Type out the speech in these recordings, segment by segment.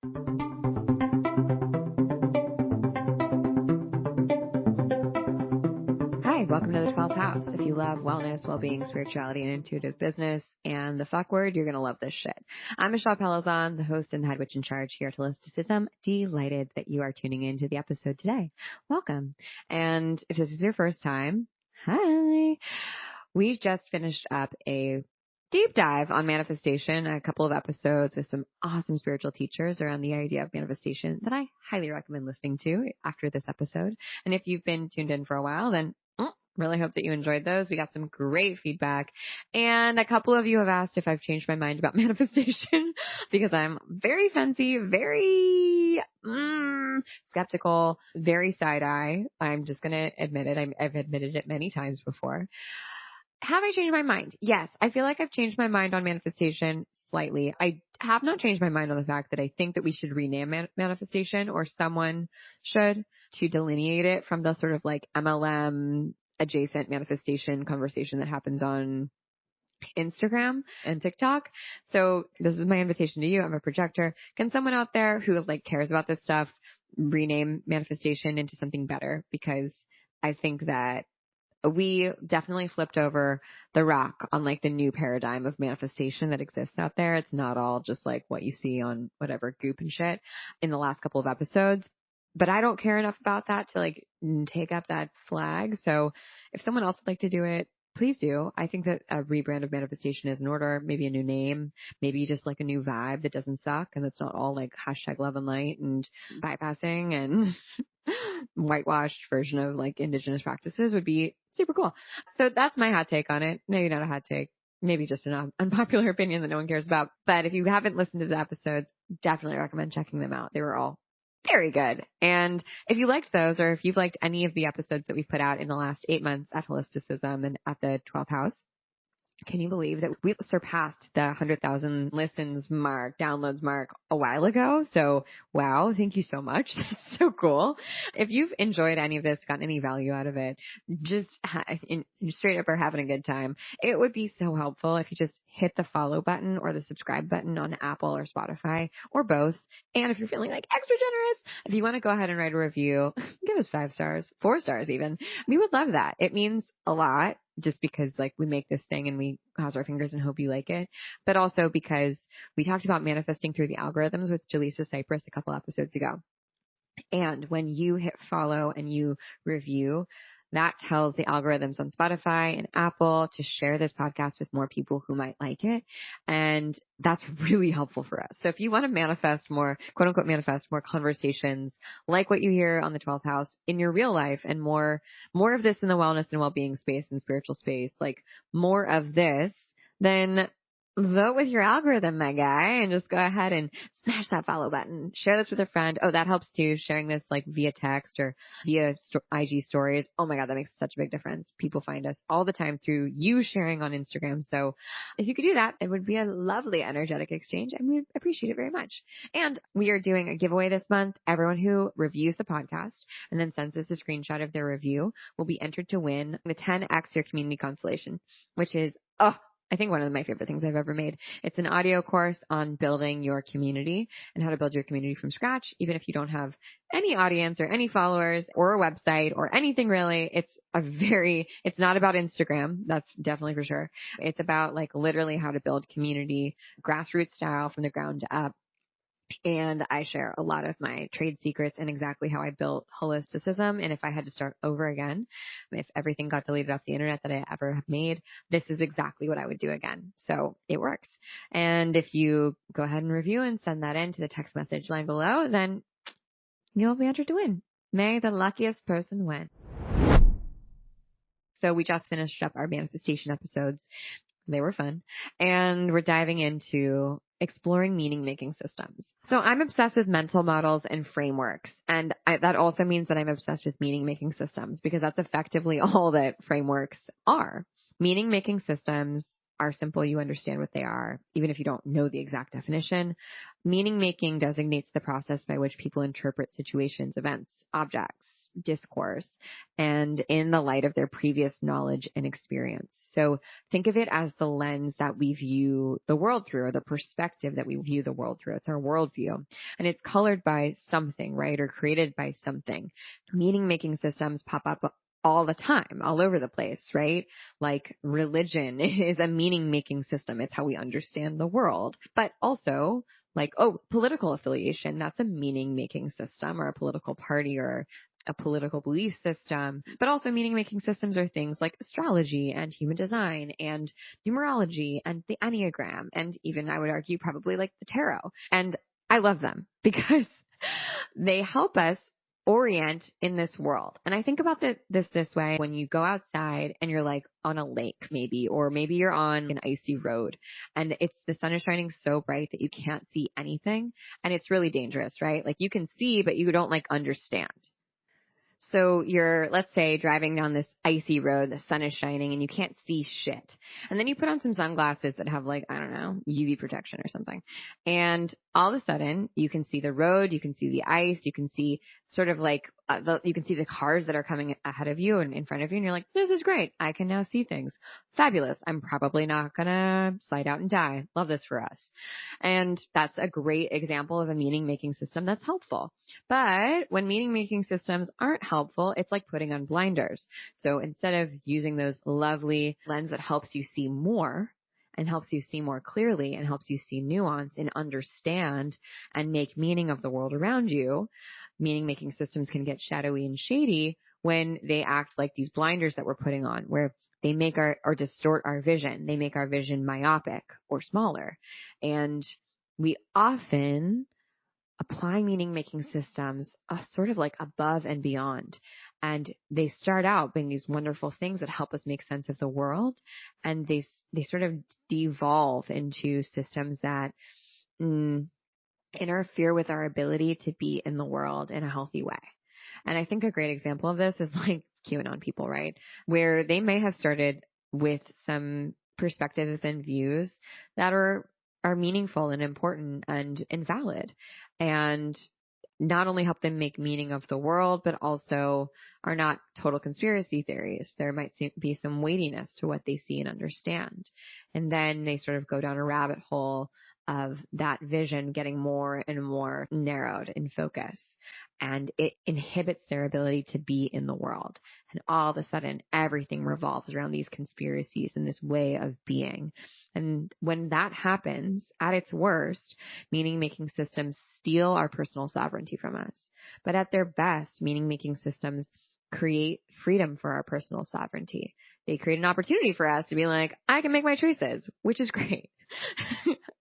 Hi, welcome to the 12th house. If you love wellness, well-being, spirituality, and intuitive business and the fuck word, you're going to love this shit. I'm Michelle Pelazon, the host and head witch in charge here at Holisticism. Delighted that you are tuning into the episode today. Welcome. And if this is your first time, hi. We just finished up a deep dive on manifestation, a couple of episodes with some awesome spiritual teachers around the idea of manifestation that I highly recommend listening to after this episode. And if you've been tuned in for a while, then really hope that you enjoyed those. We got some great feedback. And a couple of you have asked if I've changed my mind about manifestation because I'm very fancy, very skeptical, very side-eye. I'm just going to admit it. I've admitted it many times before. Have I changed my mind? Yes. I feel like I've changed my mind on manifestation slightly. I have not changed my mind on the fact that I think that we should rename manifestation, or someone should, to delineate it from the sort of like MLM adjacent manifestation conversation that happens on Instagram and TikTok. So this is my invitation to you. I'm a projector. Can someone out there who like cares about this stuff rename manifestation into something better? Because I think that we definitely flipped over the rock on like the new paradigm of manifestation that exists out there. It's not all just like what you see on whatever Goop and shit in the last couple of episodes. But I don't care enough about that to like take up that flag. So if someone else would like to do it, please do. I think that a rebrand of manifestation is in order. Maybe a new name, maybe just like a new vibe that doesn't suck and that's not all like hashtag love and light and bypassing and whitewashed version of like indigenous practices would be super cool. So that's my hot take on it. Maybe not a hot take. Maybe just an unpopular opinion that no one cares about. But if you haven't listened to the episodes, definitely recommend checking them out. They were all very good. And if you liked those, or if you've liked any of the episodes that we've put out in the last 8 months at Holisticism and at the 12th house, can you believe that we surpassed the 100,000 listens mark, downloads mark a while ago? So, wow, thank you so much. That's so cool. If you've enjoyed any of this, gotten any value out of it, just straight up are having a good time, it would be so helpful if you just hit the follow button or the subscribe button on Apple or Spotify or both. And if you're feeling like extra generous, if you want to go ahead and write a review, give us 5 stars, 4 stars even. We would love that. It means a lot. Just because like we make this thing and we cross our fingers and hope you like it, but also because we talked about manifesting through the algorithms with Jaleesa Cypress a couple episodes ago. And when you hit follow and you review, that tells the algorithms on Spotify and Apple to share this podcast with more people who might like it. And that's really helpful for us. So if you want to manifest more, quote unquote, manifest more conversations like what you hear on the 12th house in your real life, and more of this in the wellness and well-being space and spiritual space, like more of this, then vote with your algorithm, my guy, and just go ahead and smash that follow button. Share this with a friend. Oh, that helps too. Sharing this like via text or via IG stories. Oh my God, that makes such a big difference. People find us all the time through you sharing on Instagram. So if you could do that, it would be a lovely energetic exchange and we'd appreciate it very much. And we are doing a giveaway this month. Everyone who reviews the podcast and then sends us a screenshot of their review will be entered to win the 10X Your Community Constellation, which is, I think one of my favorite things I've ever made. It's an audio course on building your community and how to build your community from scratch. Even if you don't have any audience or any followers or a website or anything really, it's not about Instagram. That's definitely for sure. It's about like literally how to build community grassroots style from the ground up. And I share a lot of my trade secrets and exactly how I built Holisticism. And if I had to start over again, if everything got deleted off the internet that I ever have made, this is exactly what I would do again. So it works. And if you go ahead and review and send that in to the text message line below, then you'll be entered to win. May the luckiest person win. So we just finished up our manifestation episodes. They were fun. And we're diving into exploring meaning-making systems. So I'm obsessed with mental models and frameworks. And that also means that I'm obsessed with meaning-making systems because that's effectively all that frameworks are. Meaning-making systems are simple. You understand what they are, even if you don't know the exact definition. Meaning making designates the process by which people interpret situations, events, objects, discourse, and in the light of their previous knowledge and experience. So think of it as the lens that we view the world through, or the perspective that we view the world through. It's our worldview. And it's colored by something, right? Or created by something. Meaning making systems pop up all the time, all over the place, right? Like religion is a meaning making system. It's how we understand the world. But also like, political affiliation, that's a meaning making system, or a political party, or a political belief system. But also meaning making systems are things like astrology and human design and numerology and the Enneagram. And even I would argue probably like the tarot. And I love them because they help us orient in this world. And I think about this way: when you go outside and you're like on a lake maybe, or maybe you're on an icy road and the sun is shining so bright that you can't see anything, and it's really dangerous, right? Like you can see, but you don't like understand. So you're, let's say, driving down this icy road, the sun is shining and you can't see shit. And then you put on some sunglasses that have like, I don't know, UV protection or something. And all of a sudden you can see the road, you can see the ice, you can see sort of like, you can see the cars that are coming ahead of you and in front of you. And you're like, this is great. I can now see things. Fabulous. I'm probably not gonna slide out and die. Love this for us. And that's a great example of a meaning making system that's helpful. But when meaning making systems aren't helpful, it's like putting on blinders. So instead of using those lovely lens that helps you see more and helps you see more clearly and helps you see nuance and understand and make meaning of the world around you, meaning making systems can get shadowy and shady when they act like these blinders that we're putting on, where they make or distort our vision. They make our vision myopic or smaller. And we often apply meaning making systems sort of like above and beyond. And they start out being these wonderful things that help us make sense of the world. And they sort of devolve into systems that interfere with our ability to be in the world in a healthy way. And I think a great example of this is like QAnon people, right? Where they may have started with some perspectives and views that are meaningful and important and valid, and not only help them make meaning of the world, but also are not total conspiracy theories. There might be some weightiness to what they see and understand. And then they sort of go down a rabbit hole of that vision getting more and more narrowed in focus, and it inhibits their ability to be in the world. And all of a sudden, everything revolves around these conspiracies and this way of being. And when that happens at its worst, meaning making systems steal our personal sovereignty from us. But at their best, meaning making systems create freedom for our personal sovereignty. They create an opportunity for us to be like, I can make my choices, which is great.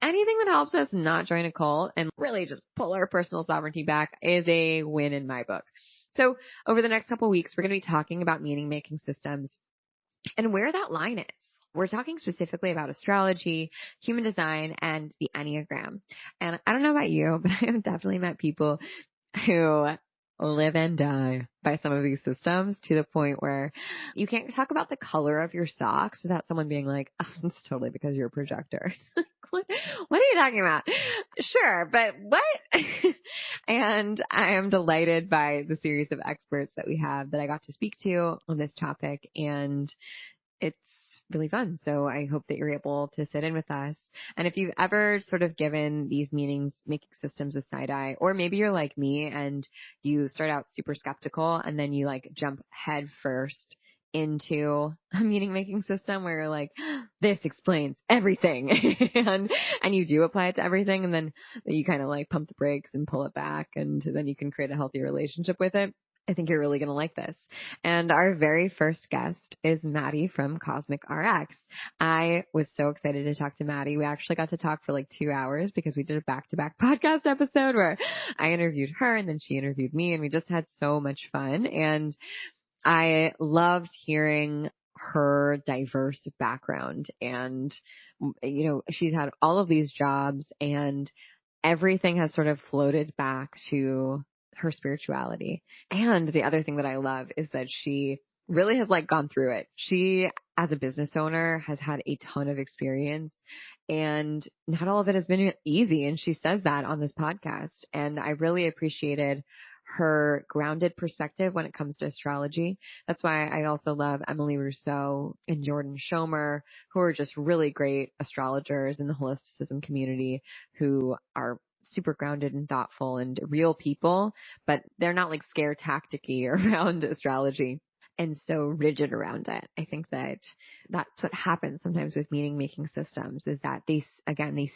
Anything that helps us not join a cult and really just pull our personal sovereignty back is a win in my book. So over the next couple of weeks, we're going to be talking about meaning making systems and where that line is. We're talking specifically about astrology, human design, and the Enneagram. And I don't know about you, but I have definitely met people who live and die by some of these systems, to the point where you can't talk about the color of your socks without someone being like, oh, it's totally because you're a projector. What are you talking about? Sure, but what? And I am delighted by the series of experts that we have that I got to speak to on this topic, and it's really fun. So I hope that you're able to sit in with us. And if you've ever sort of given these meanings making systems a side eye, or maybe you're like me and you start out super skeptical and then you like jump head first into a meaning making system where you're like, this explains everything. and you do apply it to everything. And then you kind of like pump the brakes and pull it back. And then you can create a healthy relationship with it. I think you're really going to like this. And our very first guest is Madi from Cosmic RX. I was so excited to talk to Madi. We actually got to talk for like 2 hours because we did a back-to-back podcast episode where I interviewed her and then she interviewed me, and we just had so much fun. And I loved hearing her diverse background. And, you know, she's had all of these jobs and everything has sort of floated back to her spirituality. And the other thing that I love is that she really has like gone through it. She as a business owner has had a ton of experience, and not all of it has been easy. And she says that on this podcast. And I really appreciated her grounded perspective when it comes to astrology. That's why I also love Emily Rousseau and Jordan Schomer, who are just really great astrologers in the holisticism community, who are super grounded and thoughtful and real people, but they're not like scare tactic-y around astrology and so rigid around it. I think that that's what happens sometimes with meaning making systems, is that they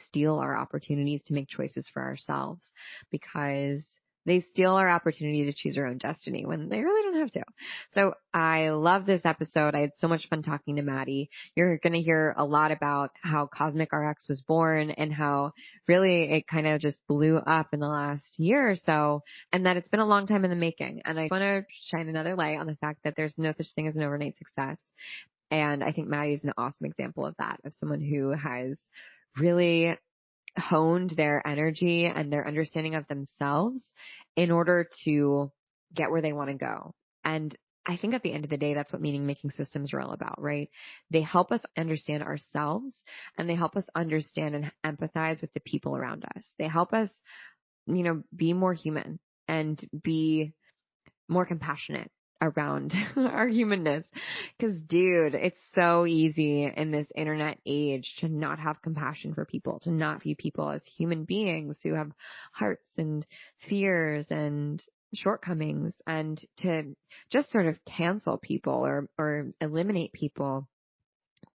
steal our opportunities to make choices for ourselves, because they steal our opportunity to choose our own destiny when they really don't have to. So I love this episode. I had so much fun talking to Madi. You're going to hear a lot about how Cosmic RX was born and how really it kind of just blew up in the last year or so, and that it's been a long time in the making. And I want to shine another light on the fact that there's no such thing as an overnight success. And I think Madi is an awesome example of that, of someone who has really honed their energy and their understanding of themselves in order to get where they want to go. And I think at the end of the day, that's what meaning making systems are all about, right? They help us understand ourselves, and they help us understand and empathize with the people around us. They help us, be more human and be more compassionate around our humanness. Because, dude, it's so easy in this internet age to not have compassion for people, to not view people as human beings who have hearts and fears and shortcomings, and to just sort of cancel people or eliminate people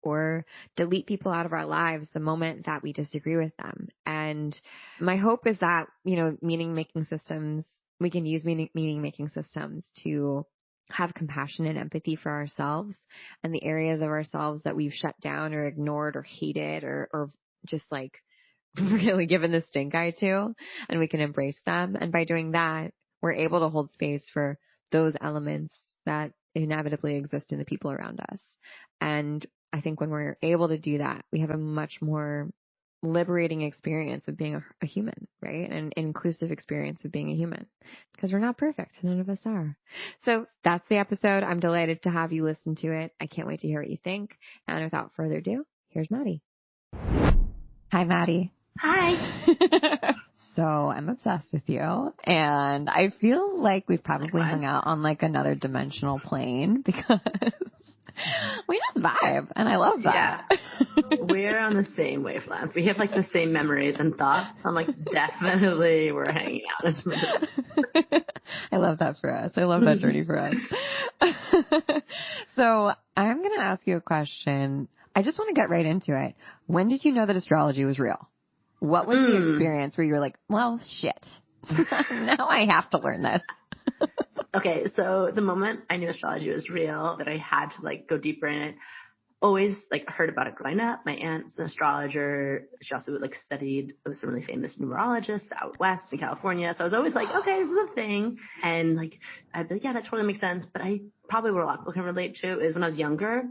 or delete people out of our lives the moment that we disagree with them. And my hope is that, meaning making systems, we can use meaning making systems to have compassion and empathy for ourselves and the areas of ourselves that we've shut down or ignored or hated or just like really given the stink eye to, and we can embrace them. And by doing that, we're able to hold space for those elements that inevitably exist in the people around us. And I think when we're able to do that, we have a much more liberating experience of being a human, right? An inclusive experience of being a human, because we're not perfect. None of us are. So that's the episode. I'm delighted to have you listen to it. I can't wait to hear what you think. And without further ado, here's Madi. Hi, Madi. Hi. So I'm obsessed with you, and I feel like we've probably hung out on like another dimensional plane, because we just vibe, and I love that. Yeah. We're on the same wavelength. We have like the same memories and thoughts. I'm like, definitely we're hanging out. I love that for us. I love that journey for us. So I'm going to ask you a question. I just want to get right into it. When did you know that astrology was real? What was the experience where you were like, well, shit, now I have to learn this? Okay, so the moment I knew astrology was real, that I had to like go deeper in it, always like heard about it growing up. My aunt's an astrologer. She also like studied with some really famous numerologists out west in California. So I was always like, okay, this is a thing. And like, I'd be like, yeah, that totally makes sense. But I probably what a lot of people can relate to is when I was younger,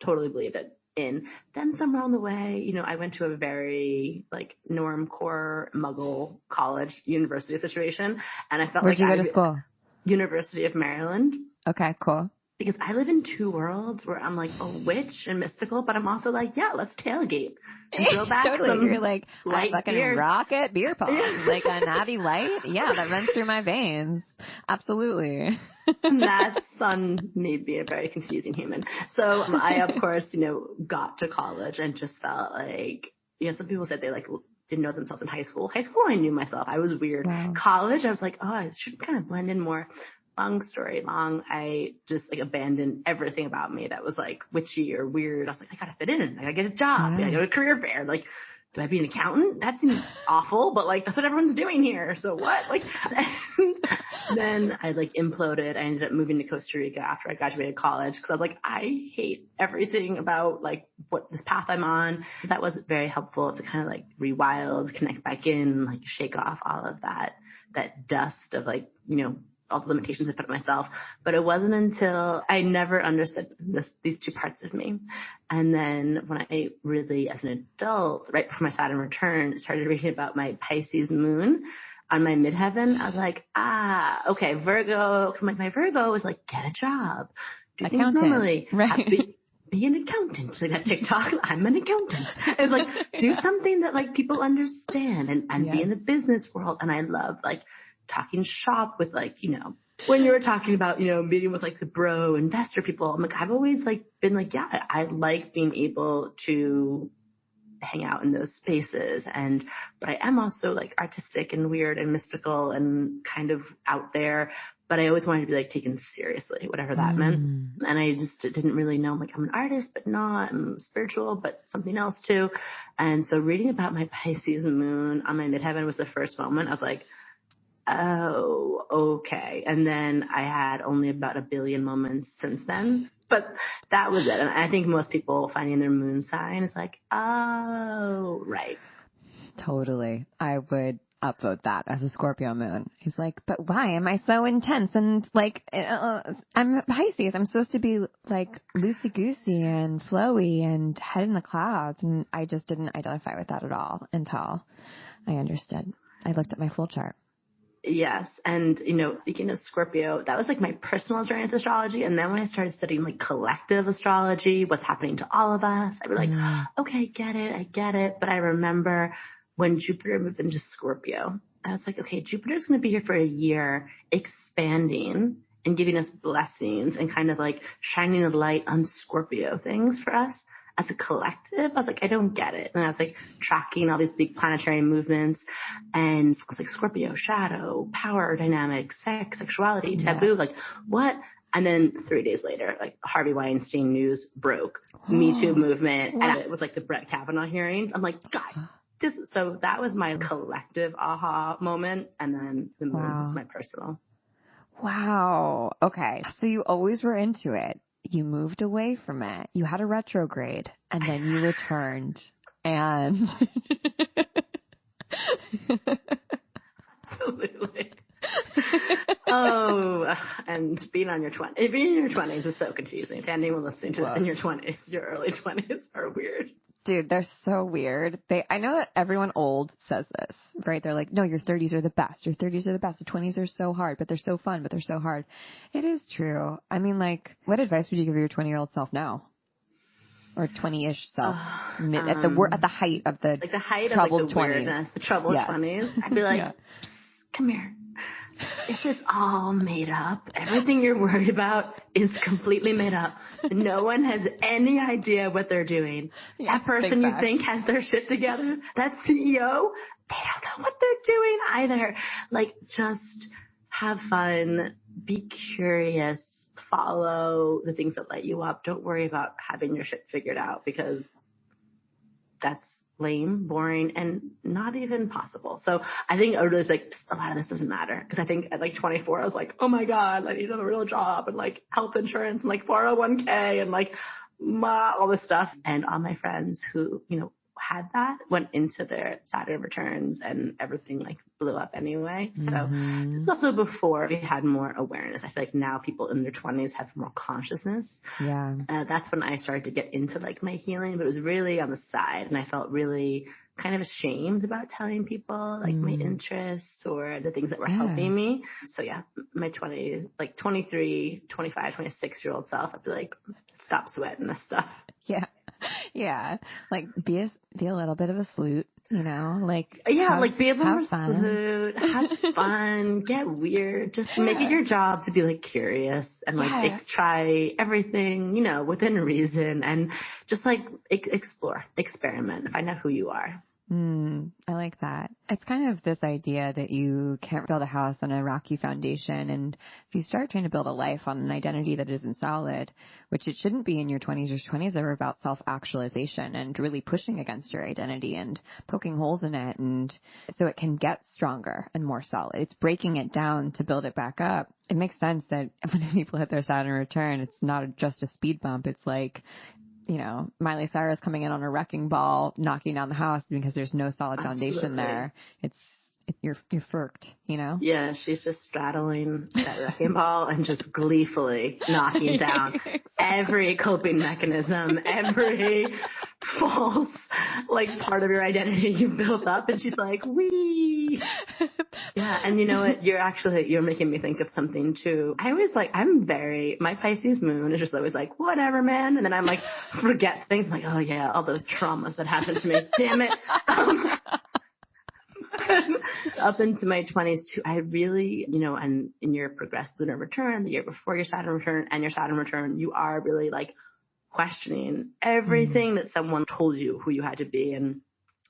totally believed it in. Then somewhere along the way, I went to a very like normcore Muggle college university situation. And I felt Where'd you go to school? University of Maryland. Okay, cool. Because I live in two worlds where I'm like a witch and mystical, but I'm also like, yeah, let's tailgate and throw back totally. some You're like, light I fucking beers. rocket beer pong, like a Natty Light. Yeah, that runs through my veins. Absolutely. And that's on me being a very confusing human. So I, of course, got to college and just felt like, some people said they like didn't know themselves in high school. High school, I knew myself. I was weird. Wow. College, I was like, oh, I should kind of blend in more. Long story long, I just like abandoned everything about me that was like witchy or weird. I was like, I gotta fit in. I gotta get a job. I gotta go to a career fair. Like, do I be an accountant? That seems awful, but like that's what everyone's doing here. So what? Like, then I like imploded. I ended up moving to Costa Rica after I graduated college because I was like, I hate everything about like what this path I'm on. That was very helpful to kind of like rewild, connect back in, like shake off all of that dust of like, all the limitations I put on myself. But it wasn't until I never understood these two parts of me. And then when I really, as an adult, right before my Saturn return, started reading about my Pisces moon on my midheaven, I was like, okay, Virgo. Cause I'm like, my Virgo was like, get a job, do things normally, right. be an accountant. Like that TikTok, I'm an accountant. It's like, do something that like people understand and be in the business world. And I love like talking shop with like, you know, when you were talking about, you know, meeting with like the bro investor people, I'm like, I've always like been like, yeah, I like being able to hang out in those spaces. But I am also like artistic and weird and mystical and kind of out there, but I always wanted to be like taken seriously, whatever that meant. And I just didn't really know, I'm like, I'm an artist, but not, I'm spiritual, but something else too. And so reading about my Pisces moon on my midheaven was the first moment. I was like, oh, okay. And then I had only about 1 billion moments since then, but that was it. And I think most people finding their moon sign is like, oh, right. Totally. I would upvote that as a Scorpio moon. He's like, but why am I so intense? And like, I'm Pisces. I'm supposed to be like loosey-goosey and flowy and head in the clouds. And I just didn't identify with that at all until I understood. I looked at my full chart. Yes. And, you know, speaking of Scorpio, that was like my personal journey with astrology. And then when I started studying like collective astrology, what's happening to all of us, I'd be like, okay, I get it. But I remember when Jupiter moved into Scorpio, I was like, okay, Jupiter's going to be here for a year, expanding and giving us blessings and kind of like shining a light on Scorpio things for us. As a collective, I was like, I don't get it. And I was like tracking all these big planetary movements, and I was like, Scorpio, shadow, power dynamics, sex, sexuality, taboo, like what? And then 3 days later, like Harvey Weinstein news broke, Me Too movement, and it was like the Brett Kavanaugh hearings. I'm like, guys, so that was my collective aha moment. And then the moon was my personal. Wow. Okay. So you always were into it. You moved away from it. You had a retrograde, and then you returned. And absolutely. Oh, and being in your 20s is so confusing. To anyone listening to this in your 20s, your early 20s are weird. Dude, they're so weird. I know that everyone old says this, right? They're like, no, your 30s are the best. Your 30s are the best. The 20s are so hard, but they're so fun, but they're so hard. It is true. I mean, like, what advice would you give your 20-year-old self now? Or 20-ish self at the height of the like the height troubled of like the 20s. Weirdness, the troubled 20s. I'd be like, come here. This is all made up. Everything you're worried about is completely made up. No one has any idea what they're doing. That person you think has their shit together, that CEO, they don't know what they're doing either. Like, just have fun, be curious, follow the things that light you up. Don't worry about having your shit figured out, because that's lame, boring, and not even possible. So I think I was like, a lot of this doesn't matter, because I think at like 24, I was like, oh my God, I need to have a real job and like health insurance and like 401k and like all this stuff. And all my friends who, you know, had that went into their Saturn returns and everything like blew up anyway. So this is also before we had more awareness. I feel like now people in their 20s have more consciousness. Yeah. That's when I started to get into like my healing, but it was really on the side, and I felt really kind of ashamed about telling people like my interests or the things that were helping me. So yeah, my 20s, like 23, 25, 26-year-old self, I'd be like, stop sweating this stuff. Yeah. Yeah. Like be a little bit of a salute, you know, like, like be a little salute, have fun, get weird, just make it your job to be like curious and like try everything, you know, within reason, and just like explore, experiment, find out who you are. I like that. It's kind of this idea that you can't build a house on a rocky foundation. And if you start trying to build a life on an identity that isn't solid, which it shouldn't be in your 20s or 20s, they're about self-actualization and really pushing against your identity and poking holes in it. And so it can get stronger and more solid. It's breaking it down to build it back up. It makes sense that when people hit their Saturn return, it's not just a speed bump. It's like, you know, Miley Cyrus coming in on a wrecking ball, knocking down the house because there's no solid foundation there. You're furked, you know? Yeah, she's just straddling that wrecking ball and just gleefully knocking down every coping mechanism, every false, like, part of your identity you built up. And she's like, wee. Yeah. And you know what? You're making me think of something too. My Pisces moon is just always like, whatever, man. And then I'm like, forget things. I'm like, oh yeah, all those traumas that happened to me. Damn it. Up into my 20s too, I really, and in your progressive lunar return, the year before your Saturn return and your Saturn return, you are really like questioning everything that someone told you who you had to be. And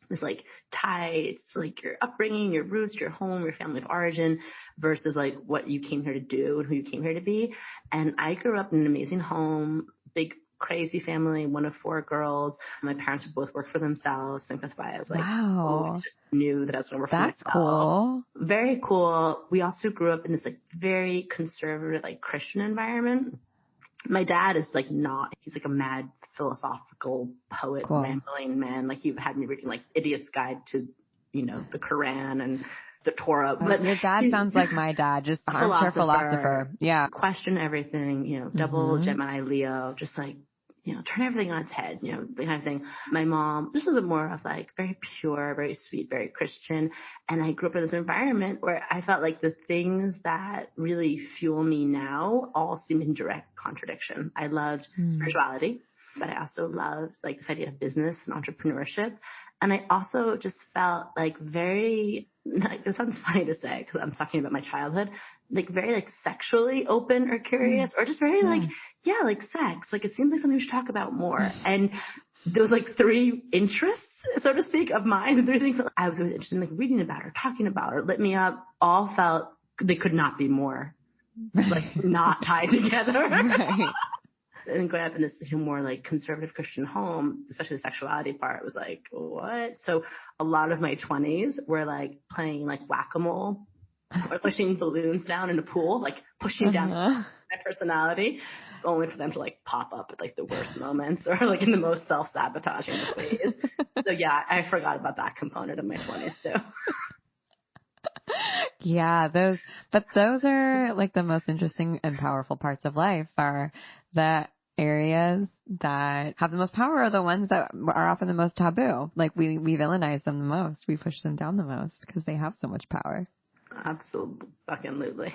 it's like tied to like your upbringing, your roots, your home, your family of origin versus like what you came here to do and who you came here to be. And I grew up in an amazing home, big crazy family, one of 4 girls. My parents would both work for themselves. I think that's why I was like, wow. I just knew that I was going to work for myself. That's cool. Very cool. We also grew up in this like very conservative, like Christian environment. My dad is like he's like a mad philosophical poet, rambling man. Like he had me reading like Idiot's Guide to, the Quran and the Torah. But your dad sounds like my dad, just armchair philosopher. Yeah. Question everything, double Gemini Leo, just like, turn everything on its head, the kind of thing. My mom, just a little bit more of like very pure, very sweet, very Christian. And I grew up in this environment where I felt like the things that really fuel me now all seem in direct contradiction. I loved spirituality, but I also loved like this idea of business and entrepreneurship. And I also just felt like very, like, this sounds funny to say because I'm talking about my childhood, like very like sexually open or curious or just very like, like sex. Like it seems like something we should talk about more. And those like 3 interests, so to speak, of mine, the 3 things that I was always interested in like reading about or talking about or lit me up, all felt they could not be more like not tied together. Right. And growing up in this more like conservative Christian home, especially the sexuality part, was like, what? So a lot of my 20s were like playing like whack-a-mole or pushing balloons down in a pool, like pushing down my personality, only for them to like pop up at like the worst moments or like in the most self-sabotaging ways. So yeah, I forgot about that component of my 20s too. Yeah, those are like the most interesting and powerful parts of life are the areas that have the most power are the ones that are often the most taboo. Like we villainize them the most. We push them down the most because they have so much power. Absolutely.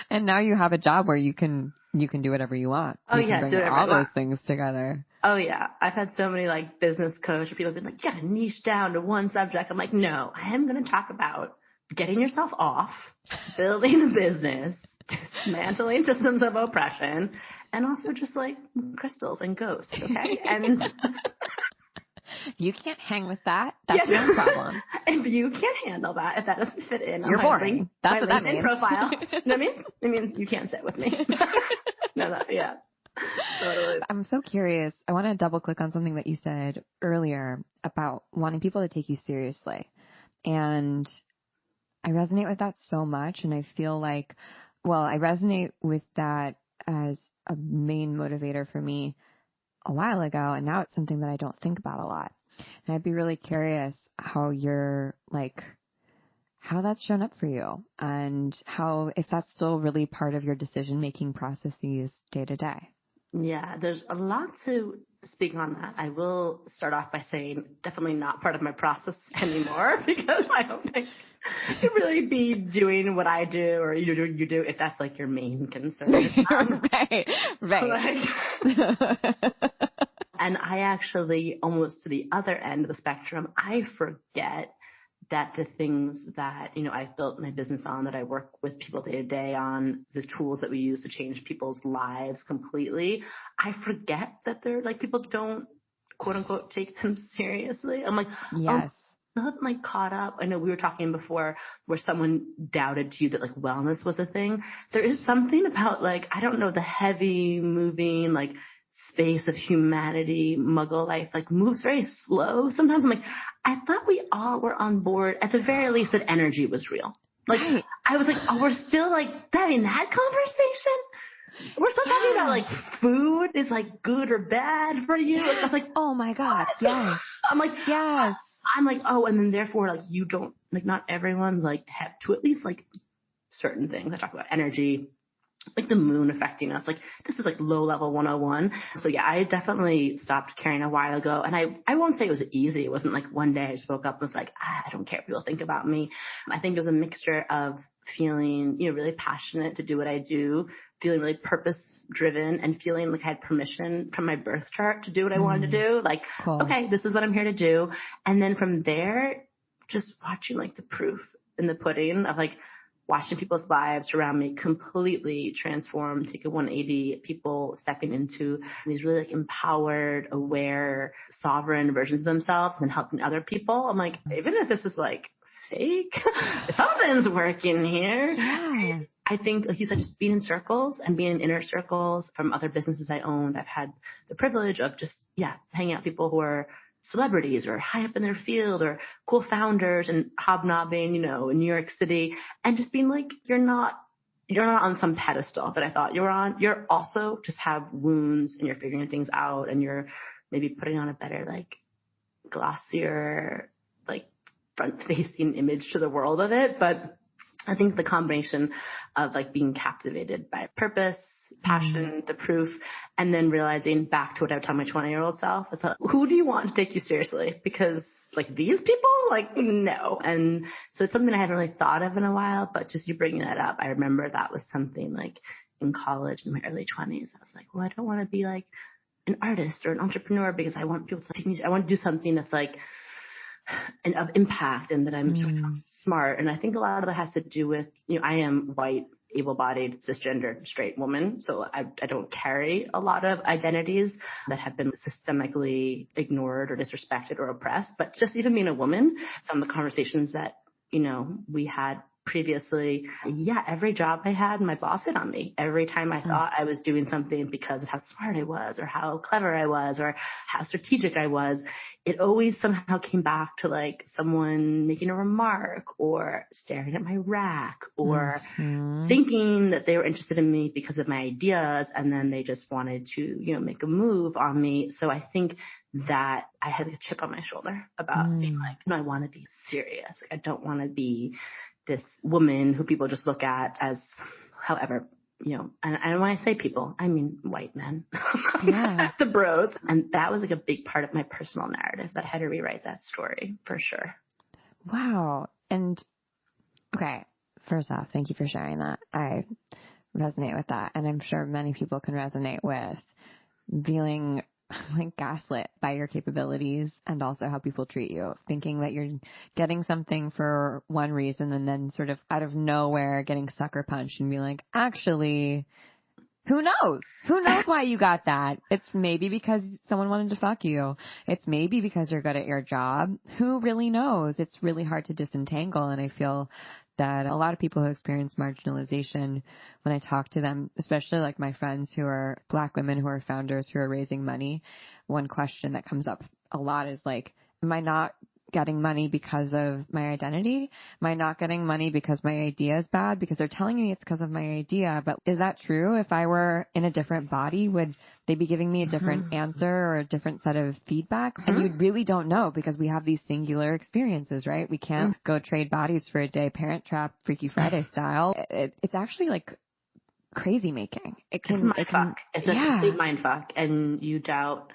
And now you have a job where you can do whatever you want. You can bring all those things together. Oh yeah. I've had so many like business coach or people have been like, gotta niche down to one subject. I'm like, no, I am going to talk about getting yourself off, building a business, dismantling systems of oppression, and also just like crystals and ghosts. Okay. And you can't hang with that. That's your own problem. If you can't handle that, if that doesn't fit in, you're boring. That's what that means. Profile. That means it means you can't sit with me. Yeah. Totally. I'm so curious. I want to double click on something that you said earlier about wanting people to take you seriously. And I resonate with that so much. And I feel like, I resonate with that as a main motivator for me a while ago. And now it's something that I don't think about a lot. And I'd be really curious how that's shown up for you and if that's still really part of your decision-making processes day to day. Yeah, there's a lot to speak on that. I will start off by saying definitely not part of my process anymore because I don't think you'd really be doing what I do or you do if that's like your main concern. Right. And I actually, almost to the other end of the spectrum, I forget that the things that, I've built my business on, that I work with people day to day on, the tools that we use to change people's lives completely, I forget that they're like, people don't quote unquote take them seriously. I'm like, yes. I'm like caught up. I know we were talking before where someone doubted to you that like wellness was a thing. There is something about like, I don't know, the heavy moving, like space of humanity, muggle life, like moves very slow. Sometimes I'm like, I thought we all were on board at the very least that energy was real. Like right. I was like, we're still like having that conversation. We're still talking about like food is like good or bad for you. Like, I was like, oh my God. Yes. I'm like, yes. I'm like, oh, and then therefore like you don't like, not everyone's like hep to at least like certain things. I talk about energy, like the moon affecting us. Like this is like low level 101. So yeah, I definitely stopped caring a while ago. And I won't say it was easy. It wasn't like one day I just woke up and was like, I don't care what people think about me. I think it was a mixture of feeling, really passionate to do what I do, feeling really purpose driven, and feeling like I had permission from my birth chart to do what I wanted to do. Like, Cool. Okay, this is what I'm here to do. And then from there, just watching like the proof in the pudding of like watching people's lives around me completely transform, take a 180, people stepping into these really like empowered, aware, sovereign versions of themselves and then helping other people. I'm like, even if this is like fake, something's working here. Yeah. I think, like you said, just being in circles and being in inner circles from other businesses I owned. I've had the privilege of just, hanging out with people who are celebrities or high up in their field or cool founders and hobnobbing, in New York City, and just being like, you're not on some pedestal that I thought you were on. You're also just have wounds and you're figuring things out and you're maybe putting on a better, like glossier, like front facing image to the world of it. But I think the combination of like being captivated by purpose, passion, the proof, and then realizing back to what I would tell my 20-year-old self is like, who do you want to take you seriously? Because like these people, like no. And so it's something I haven't really thought of in a while, but just you bringing that up, I remember that was something like in college in my early 20s. I was like, well, I don't want to be like an artist or an entrepreneur because I want people to take me, I want to do something that's like, and of impact and that I'm sort of smart. And I think a lot of that has to do with, I am white, able-bodied, cisgender, straight woman. So I don't carry a lot of identities that have been systemically ignored or disrespected or oppressed. But just even being a woman, some of the conversations that, we had previously, every job I had, my boss hit on me. Every time I thought I was doing something because of how smart I was or how clever I was or how strategic I was, it always somehow came back to like someone making a remark or staring at my rack or thinking that they were interested in me because of my ideas, and then they just wanted to, make a move on me. So I think that I had a chip on my shoulder about being like, no, I want to be serious. Like, I don't want to be this woman who people just look at as, however, and when I say people, I mean white men, the bros. And that was like a big part of my personal narrative that I had to rewrite that story for sure. Wow. And okay, first off, thank you for sharing that. I resonate with that. And I'm sure many people can resonate with feeling like gaslit by your capabilities and also how people treat you, thinking that you're getting something for one reason and then sort of out of nowhere getting sucker punched and be like, actually, who knows? Who knows why you got that? It's maybe because someone wanted to fuck you. It's maybe because you're good at your job. Who really knows? It's really hard to disentangle. And I feel that a lot of people who experience marginalization, when I talk to them, especially like my friends who are Black women who are founders who are raising money, one question that comes up a lot is like, am I not getting money because of my identity? Am I not getting money because my idea is bad? Because they're telling me it's because of my idea. But is that true? If I were in a different body, would they be giving me a different answer or a different set of feedback? And you really don't know because we have these singular experiences, right? We can't go trade bodies for a day, Parent Trap, Freaky Friday style. It's actually like crazy making. It's a complete mind fuck. And you doubt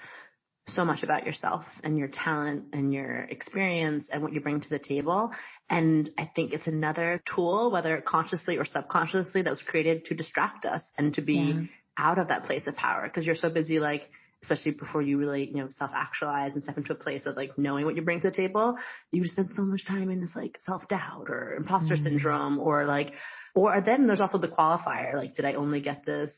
so much about yourself and your talent and your experience and what you bring to the table. And I think it's another tool, whether consciously or subconsciously, that was created to distract us and to be out of that place of power. Because you're so busy, like, especially before you really, self-actualize and step into a place of like knowing what you bring to the table, you just spend so much time in this like self-doubt or imposter syndrome or then there's also the qualifier. Like, did I only get this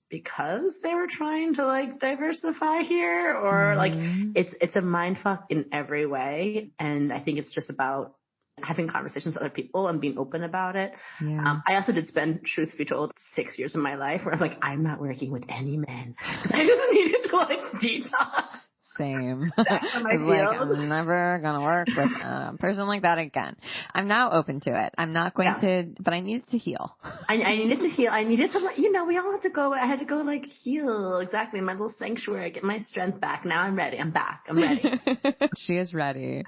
because they were trying to like diversify here, or like it's a mind fuck in every way. And I think it's just about having conversations with other people and being open about it. I also did spend, truth be told, 6 years of my life where I'm like, I'm not working with any men. I just needed to like detox. Same. It's like, I'm never going to work with a person like that again. I'm now open to it. I'm not going to, but I needed to heal. I needed to heal. I needed to, we all have to go. I had to go like heal. Exactly. My little sanctuary, get my strength back. Now I'm ready. I'm back. I'm ready. She is ready.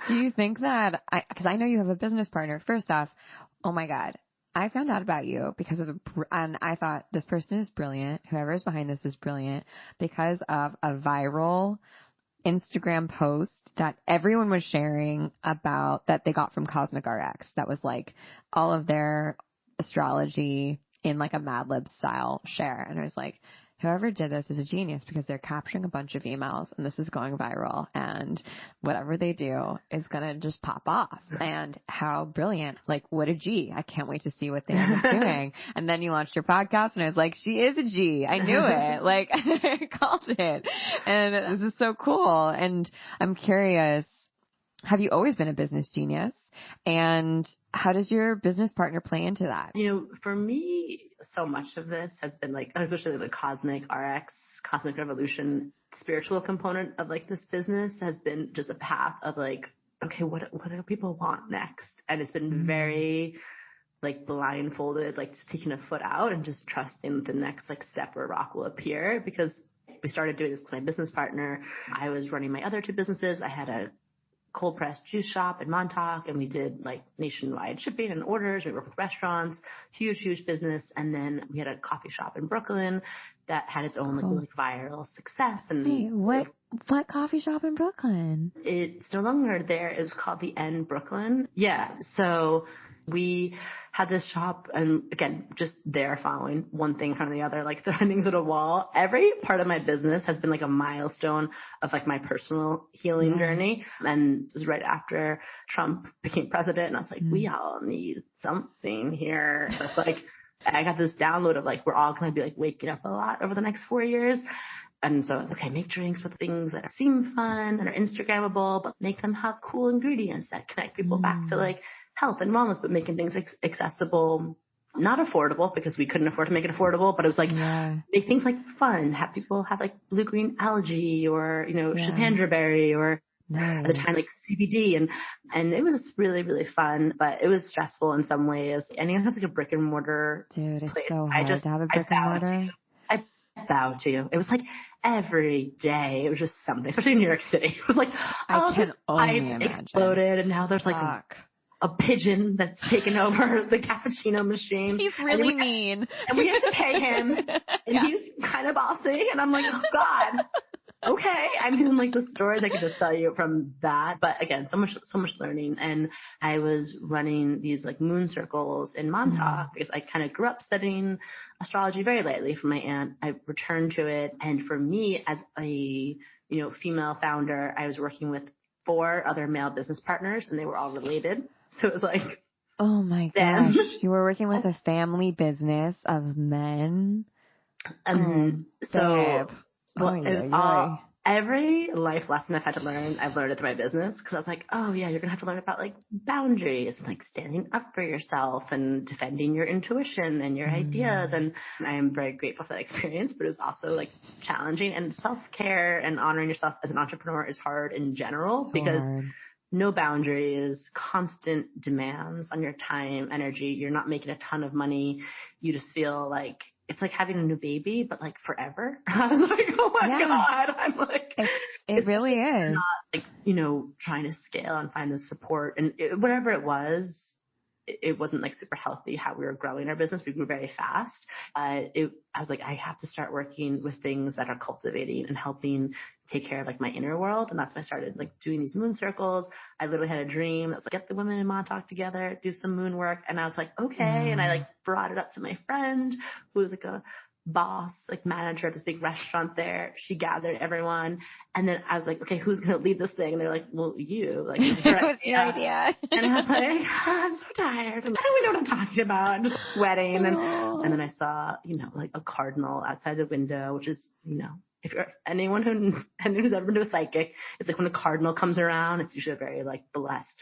Do you think that, because I know you have a business partner. First off, oh my God, I found out about you because of and I thought this person is brilliant. Whoever is behind this is brilliant because of a viral Instagram post that everyone was sharing about that they got from Cosmic RX. That was like all of their astrology in like a Mad Lib style share. And I was like, whoever did this is a genius because they're capturing a bunch of emails and this is going viral and whatever they do is going to just pop off. And how brilliant. Like, what a G. I can't wait to see what they end up doing. And then you launched your podcast and I was like, she is a G. I knew it. Like, I called it. And this is so cool. And I'm curious, have you always been a business genius? And how does your business partner play into that? You know, for me, so much of this has been like, especially the Cosmic RX, Cosmic Revolution, spiritual component of like this business has been just a path of like, okay, what do people want next? And it's been very like blindfolded, like just taking a foot out and just trusting the next like step where rock will appear. Because we started doing this with my business partner. I was running my other two businesses. I had a cold pressed juice shop in Montauk, and we did like nationwide shipping and orders. We worked with restaurants, huge business. And then we had a coffee shop in Brooklyn that had its own like viral success. And wait, what coffee shop in Brooklyn? It's no longer there. It was called the N Brooklyn. Yeah. So we had this shop, and again, just there following one thing from the other, like throwing things at a wall. Every part of my business has been like a milestone of like my personal healing journey. And it was right after Trump became president, and I was like, we all need something here. So it's like, I got this download of like, we're all going to be like waking up a lot over the next 4 years. And so, okay, make drinks with things that seem fun and are Instagrammable, but make them have cool ingredients that connect people back to like health and wellness, but making things accessible, not affordable because we couldn't afford to make it affordable, but it was like, make things like fun, have people have like blue-green algae or, you know, Schisandra or at the time like CBD. And it was really fun, but it was stressful in some ways. Anyone who has like a brick and mortar place, it's so hard to have a brick and mortar. I bow to you. It was like every day. It was just something, especially in New York City. It was like, I exploded, and now there's like a pigeon that's taken over the cappuccino machine. He's really mean. And we have to pay him, and he's kind of bossy. And I'm like, oh God. Okay. I mean, like the stories I could just tell you from that, but again, so much learning. And I was running these like moon circles in Montauk because I kind of grew up studying astrology very lightly from my aunt. I returned to it. And for me as a, female founder, I was working with 4 other male business partners, and they were all related. So it was like, oh my gosh, you were working with a family business of men. Every life lesson I've had to learn, I've learned it through my business, because I was like, oh yeah, you're going to have to learn about like boundaries and like standing up for yourself and defending your intuition and your ideas. And I am very grateful for that experience, but it was also like challenging, and self-care and honoring yourself as an entrepreneur is hard in general because no boundaries, constant demands on your time, energy. You're not making a ton of money. You just feel like it's like having a new baby, but like forever. I was like, oh my God. I'm like, it really is. Not like, trying to scale and find the support, and whatever it was, it wasn't like super healthy how we were growing our business. We grew very fast. I was like, I have to start working with things that are cultivating and helping take care of like my inner world. And that's when I started like doing these moon circles. I literally had a dream that was like, get the women in Montauk together, do some moon work. And I was like, okay. And I like brought it up to my friend who was like a boss, like manager at this big restaurant there. She gathered everyone. And then I was like, okay, who's going to lead this thing? And they're like, well, you. Like, it was your idea. And I was like, I'm so tired. I don't really know what I'm talking about. I'm just sweating. And then I saw, like a cardinal outside the window, which is, if you're anyone who's ever been to a psychic, it's like when a cardinal comes around, it's usually a very like blessed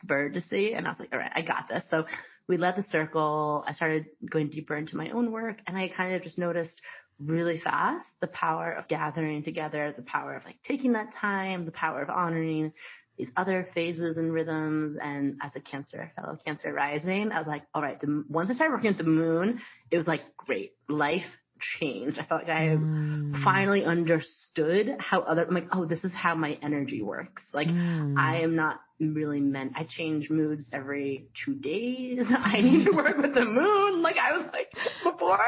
bird to see. And I was like, all right, I got this. So we led the circle. I started going deeper into my own work, and I kind of just noticed really fast the power of gathering together, the power of like taking that time, the power of honoring these other phases and rhythms. And as a fellow Cancer rising, I was like, all right, once I started working with the moon, it was like, great, life changed. I felt like I finally understood I'm like, oh, this is how my energy works. Like I am not really meant I change moods every 2 days. I need to work with the moon. Like I was like, before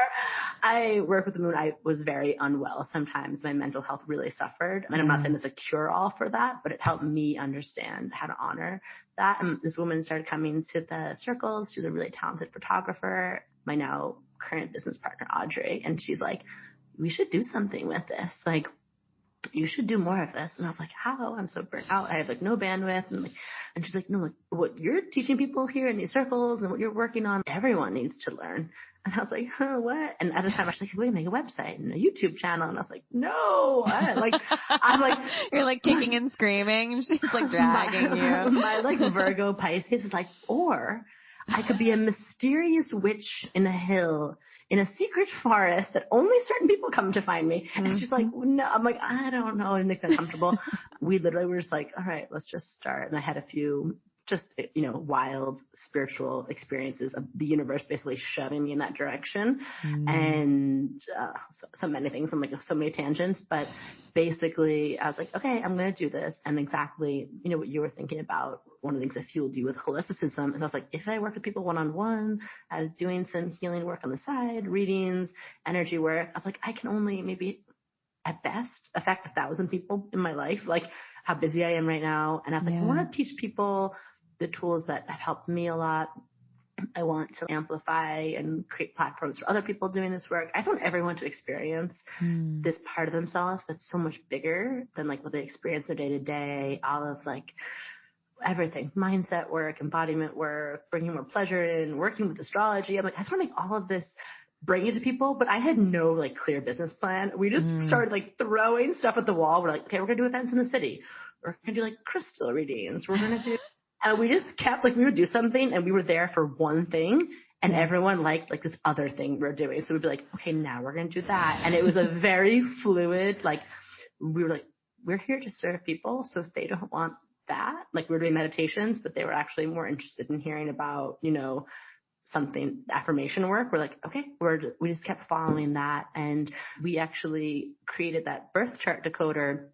I work with the moon, I was very unwell. Sometimes my mental health really suffered. And I'm not saying it's a cure all for that, but it helped me understand how to honor that. And this woman started coming to the circles. She was a really talented photographer, my now current business partner, Audrey. And she's like, we should do something with this. Like, you should do more of this. And I was like, how? I'm so burnt out. I have like no bandwidth. And she's like, no, like what you're teaching people here in these circles and what you're working on, everyone needs to learn. And I was like, huh, what? And at the time I was like, we can make a website and a YouTube channel. And I was like, no, what? Like, I'm like, you're like kicking and screaming. She's like dragging you. My like Virgo Pisces is like, or I could be a mysterious witch in a hill in a secret forest that only certain people come to find me. And she's like, no, I'm like, I don't know. It makes me uncomfortable. We literally were just like, all right, let's just start. And I had a few just, wild spiritual experiences of the universe basically shoving me in that direction. And so many things. I'm like, so many tangents, but basically I was like, okay, I'm going to do this. And exactly, what you were thinking about, one of the things that fueled you with Holisticism is I was like, if I work with people one-on-one, I was doing some healing work on the side, readings, energy work. I was like, I can only maybe at best affect 1,000 people in my life, like how busy I am right now. And I was like, I want to teach people the tools that have helped me a lot. I want to amplify and create platforms for other people doing this work. I just want everyone to experience this part of themselves that's so much bigger than like what they experience their day to day, all of like everything, mindset work, embodiment work, bringing more pleasure in, working with astrology. I'm like, I just want to make all of this, bring it to people, but I had no like clear business plan. We just started like throwing stuff at the wall. We're like, okay, we're going to do events in the city. We're going to do like crystal readings. We're going to do, and we just kept like, we would do something and we were there for one thing and everyone liked like this other thing we were doing. So we'd be like, okay, now we're going to do that. And it was a very fluid, like we were like, we're here to serve people. So if they don't want that, like we were doing meditations, but they were actually more interested in hearing about, something, affirmation work. We're like, okay, we just kept following that. And we actually created that birth chart decoder.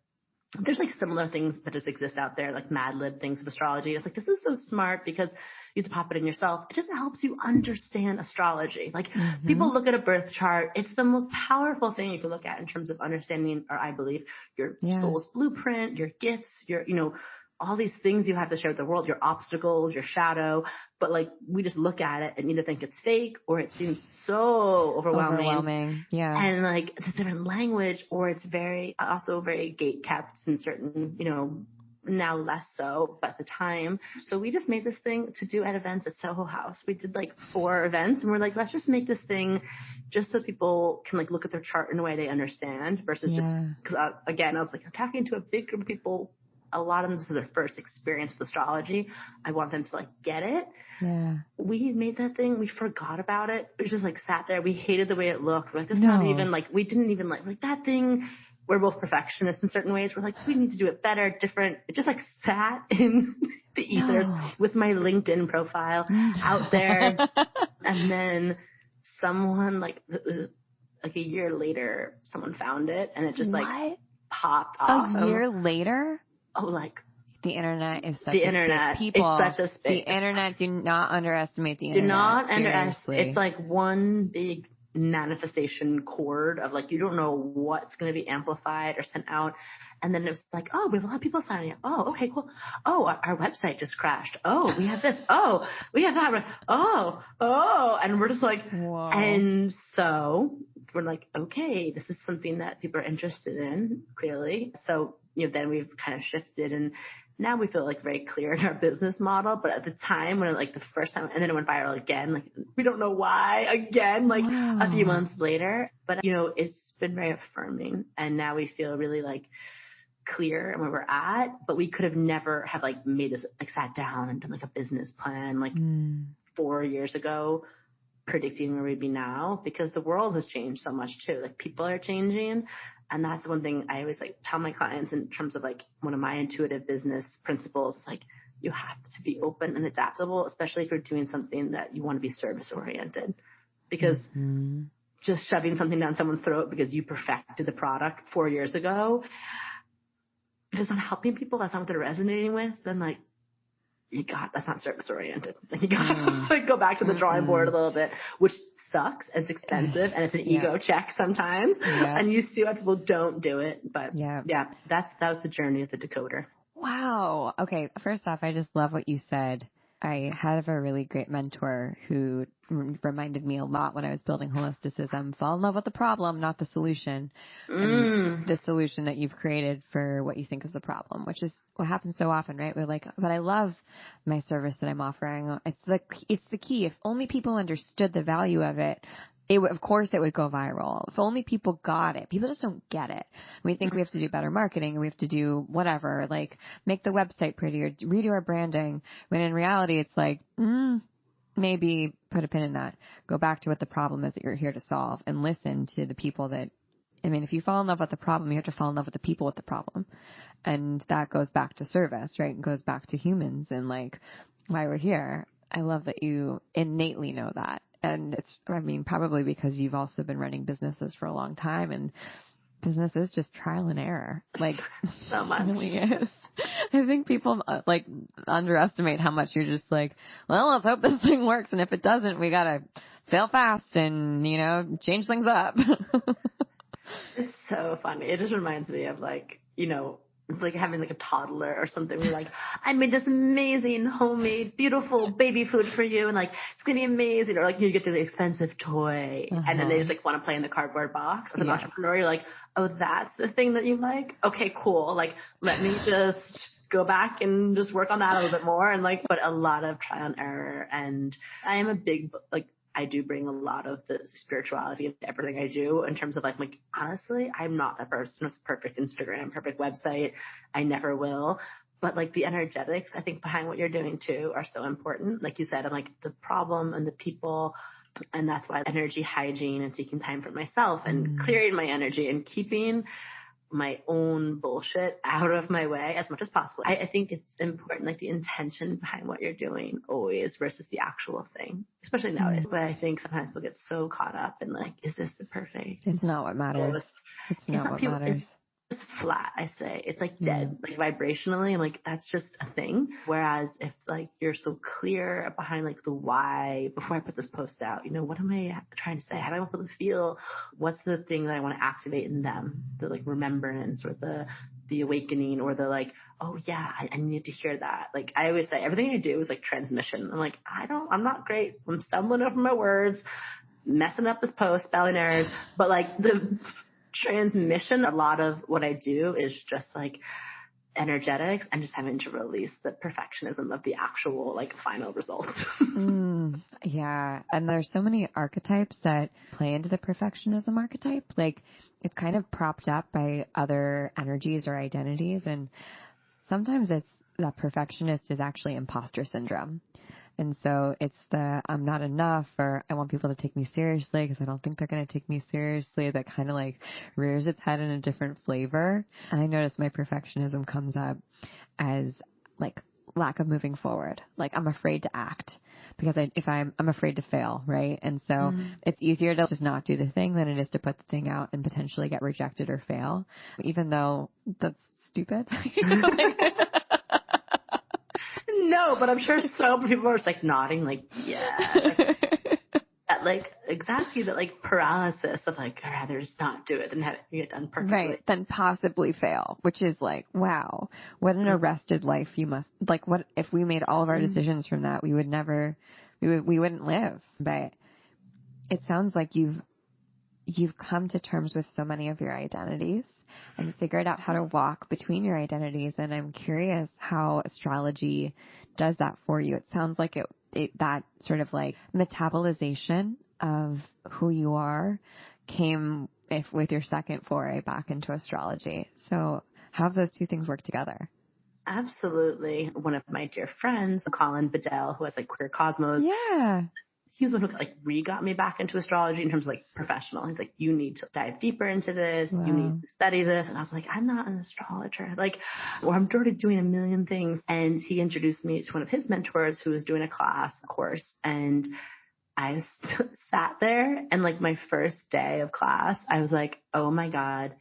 There's like similar things that just exist out there, like Mad Lib things of astrology. It's like, this is so smart because you have to pop it in yourself. It just helps you understand astrology. Like people look at a birth chart. It's the most powerful thing you can look at in terms of understanding, or I believe, your soul's blueprint, your gifts, your, all these things you have to share with the world, your obstacles, your shadow. But like, we just look at it and either think it's fake or it seems so overwhelming. Yeah. And like, it's a different language, or it's also very gate kept in certain, now less so, but at the time. So we just made this thing to do at events at Soho House. We did like 4 events and we're like, let's just make this thing just so people can like look at their chart in a way they understand versus just, cause again, I was like, I'm talking to a big group of people. A lot of them, this is their first experience with astrology. I want them to like get it. Yeah. We made that thing. We forgot about it. We just like sat there. We hated the way it looked. We're like, this is not even like, we didn't even like that thing. We're both perfectionists in certain ways. We're like, we need to do it better, different. It just like sat in the ethers with my LinkedIn profile out there. And then someone like a year later, someone found it and it just like popped off. A year later? Oh, like the internet is such the a internet. space. People, it's such a space. The internet, do not underestimate the internet. Do not underestimate. Seriously. It's like one big manifestation cord of like, you don't know what's going to be amplified or sent out. And then it's like, oh, we have a lot of people signing up. Oh, okay, cool. Oh, our website just crashed. Oh, we have this. Oh, we have that. Oh. And we're just like, whoa. And so we're like, okay, this is something that people are interested in, clearly. So, then we've kind of shifted and now we feel like very clear in our business model. But at the time when like the first time, and then it went viral again, like we don't know why again, like a few months later, but it's been very affirming. And now we feel really like clear where we're at, but we could have never have like made this, like sat down and done like a business plan, like 4 years ago, predicting where we'd be now, because the world has changed so much too. Like people are changing. And that's one thing I always like tell my clients in terms of like one of my intuitive business principles, like you have to be open and adaptable, especially if you're doing something that you want to be service oriented, because just shoving something down someone's throat because you perfected the product 4 years ago, if it's not helping people, that's not what they're resonating with, then like that's not service oriented. Like you got to go back to the drawing board a little bit, which sucks. It's expensive and it's an ego check sometimes. Yeah. And you see why people don't do it. But that was the journey of the decoder. Wow. Okay. First off, I just love what you said. I have a really great mentor who reminded me a lot when I was building Holisticism. Fall in love with the problem, not the solution. And the solution that you've created for what you think is the problem, which is what happens so often, right? We're like, but I love my service that I'm offering. It's the key. If only people understood the value of it, of course it would go viral. If only people got it. People just don't get it. We think we have to do better marketing, we have to do whatever, like make the website prettier, redo our branding, when in reality it's like, maybe put a pin in that. Go back to what the problem is that you're here to solve and listen to the people that, if you fall in love with the problem, you have to fall in love with the people with the problem. And that goes back to service, right? It goes back to humans and like why we're here. I love that you innately know that. And it's, probably because you've also been running businesses for a long time, and business is just trial and error. Like, so much. It really is. I think people underestimate how much you're just like, well, let's hope this thing works. And if it doesn't, we got to fail fast and, change things up. It's so funny. It just reminds me of it's like having like a toddler or something. We're like, I made this amazing homemade, beautiful baby food for you. And like, it's going to be amazing. Or like you get the expensive toy and then they just like want to play in the cardboard box. As an entrepreneur, you're like, oh, that's the thing that you like? Okay, cool. Like, let me just go back and just work on that a little bit more. And but a lot of trial and error. And I am a big, I do bring a lot of the spirituality into everything I do in terms of honestly, I'm not that person with perfect Instagram, perfect website. I never will. But the energetics, I think behind what you're doing too are so important. Like you said, I'm the problem and the people. And that's why energy hygiene and taking time for myself and clearing my energy and keeping my own bullshit out of my way as much as possible. I think it's important, the intention behind what you're doing always versus the actual thing, especially nowadays. But I think sometimes people get so caught up in is this the perfect? It's not what matters. It's not what matters. It's flat, I say. It's dead, vibrationally. I'm that's just a thing. Whereas if you're so clear behind the why, before I put this post out, what am I trying to say? How do I want people to feel? What's the thing that I want to activate in them? The remembrance or the awakening or the oh yeah, I need to hear that. I always say everything I do is transmission. I'm not great. I'm stumbling over my words, messing up this post, spelling errors, but the transmission, a lot of what I do is just energetics and just having to release the perfectionism of the actual final results. Yeah. And there's so many archetypes that play into the perfectionism archetype. It's kind of propped up by other energies or identities. And sometimes it's that perfectionist is actually imposter syndrome. And so it's the I'm not enough, or I want people to take me seriously because I don't think they're going to take me seriously, that kind of rears its head in a different flavor. And I notice my perfectionism comes up as lack of moving forward. I'm afraid to act because I'm afraid to fail, right? And so it's easier to just not do the thing than it is to put the thing out and potentially get rejected or fail, even though that's stupid. No, but I'm sure so many people are just nodding, yeah. That exactly that paralysis of I'd rather just not do it than have it get done perfectly. Right, then possibly fail, which is wow, what an arrested life you must, what if we made all of our decisions from that, we wouldn't live. But it sounds like you've come to terms with so many of your identities and figured out how to walk between your identities. And I'm curious how astrology does that for you. It sounds like that sort of metabolization of who you are came with your second foray back into astrology. So how have those two things worked together? Absolutely. One of my dear friends, Colin Bedell, who has Queer Cosmos. Yeah. He was one who got me back into astrology in terms of professional. He's you need to dive deeper into this. Wow. You need to study this. And I was I'm not an astrologer. Or I'm already doing a million things. And he introduced me to one of his mentors who was doing a course. And I sat there and my first day of class, I was oh my God,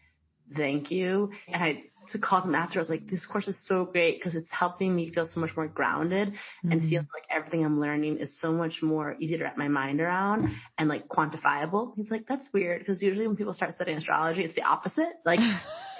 thank you. And to call them after. I was like, this course is so great because it's helping me feel so much more grounded and feel like everything I'm learning is so much more easy to wrap my mind around and like quantifiable. He's like, that's weird because usually when people start studying astrology, it's the opposite. Like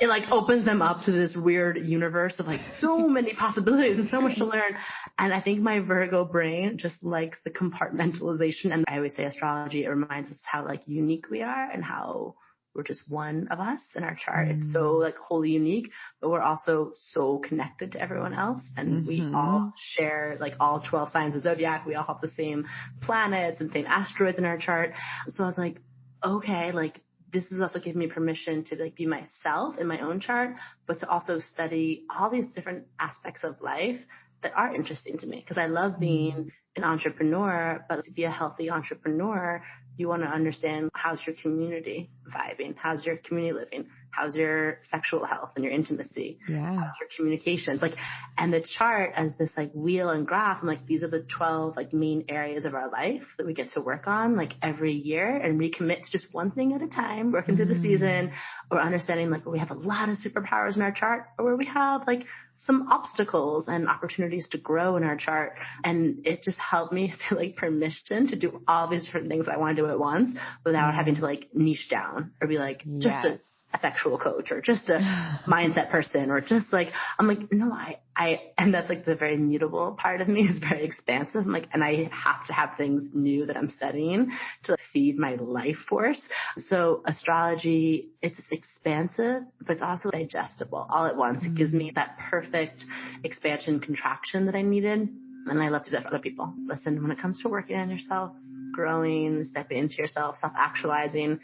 it like opens them up to this weird universe of like so many possibilities and so much to learn. And I think my Virgo brain just likes the compartmentalization. And I always say astrology, it reminds us how like unique we are and how we're just one of us in our chart. It's so like wholly unique, but we're also so connected to everyone else. And we all share like all 12 signs of zodiac. We all have the same planets and same asteroids in our chart. So I was like, okay, like this is also giving me permission to like be myself in my own chart, but to also study all these different aspects of life that are interesting to me. Because I love being an entrepreneur, but to be a healthy entrepreneur, you want to understand how's your community vibing, how's your community living, how's your sexual health and your intimacy, how's your communications, like, and the chart as this like wheel and graph, I'm like, these are the 12 like main areas of our life that we get to work on like every year and recommit to just one thing at a time, working through the season, or understanding like where we have a lot of superpowers in our chart or where we have like some obstacles and opportunities to grow in our chart. And it just helped me feel like permission to do all these different things I want to do at once without having to like niche down or be like just a sexual coach or just a mindset person or just like, I'm like, no, and that's like the very mutable part of me is very expansive. I'm like, and I have to have things new that I'm studying to like, feed my life force. So astrology, it's expansive, but it's also digestible all at once. It gives me that perfect expansion contraction that I needed. And I love to do that for other people. Listen, when it comes to working on yourself, growing, stepping into yourself, self-actualizing,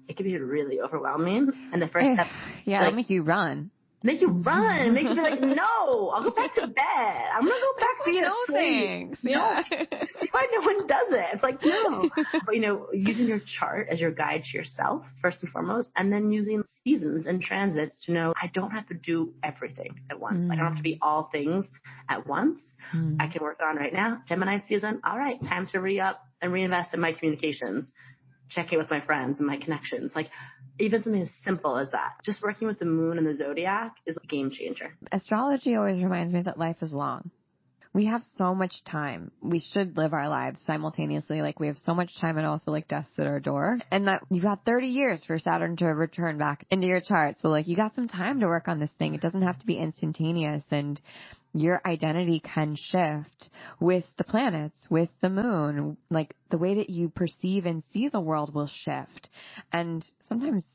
it can be really overwhelming. And the first step, it'll make you run. Make you run. It makes you be like, no, I'll go back to bed. I'm going to go back being asleep. Yeah. No, see why no one does it. It's like, no. But, you know, using your chart as your guide to yourself, first and foremost, and then using seasons and transits to know I don't have to do everything at once. I don't have to be all things at once. I can work on right now. Gemini season. All right, time to re-up and reinvest in my communications. Checking with my friends and my connections. Like even something as simple as that. Just working with the moon and the zodiac is a game changer. Astrology always reminds me that life is long. We have so much time. We should live our lives simultaneously. Like we have so much time and also like death's at our door. And that you've got 30 years for Saturn to return back into your chart. So like you got some time to work on this thing. It doesn't have to be instantaneous, and your identity can shift with the planets, with the moon. Like the way that you perceive and see the world will shift. And sometimes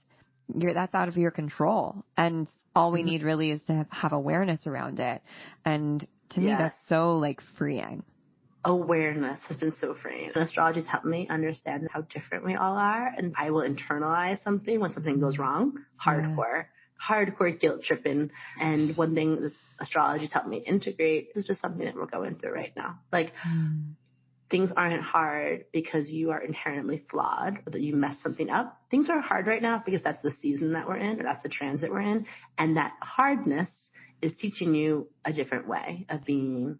that's out of your control. And all we need really is to have awareness around it. And to me, that's so like freeing. Awareness has been so freeing. And astrology's helped me understand how different we all are. And I will internalize something when something goes wrong. Hardcore guilt tripping. And one thing that astrology's helped me integrate is just something that we're going through right now. Like things aren't hard because you are inherently flawed or that you messed something up. Things are hard right now because that's the season that we're in or that's the transit we're in. And that hardness is teaching you a different way of being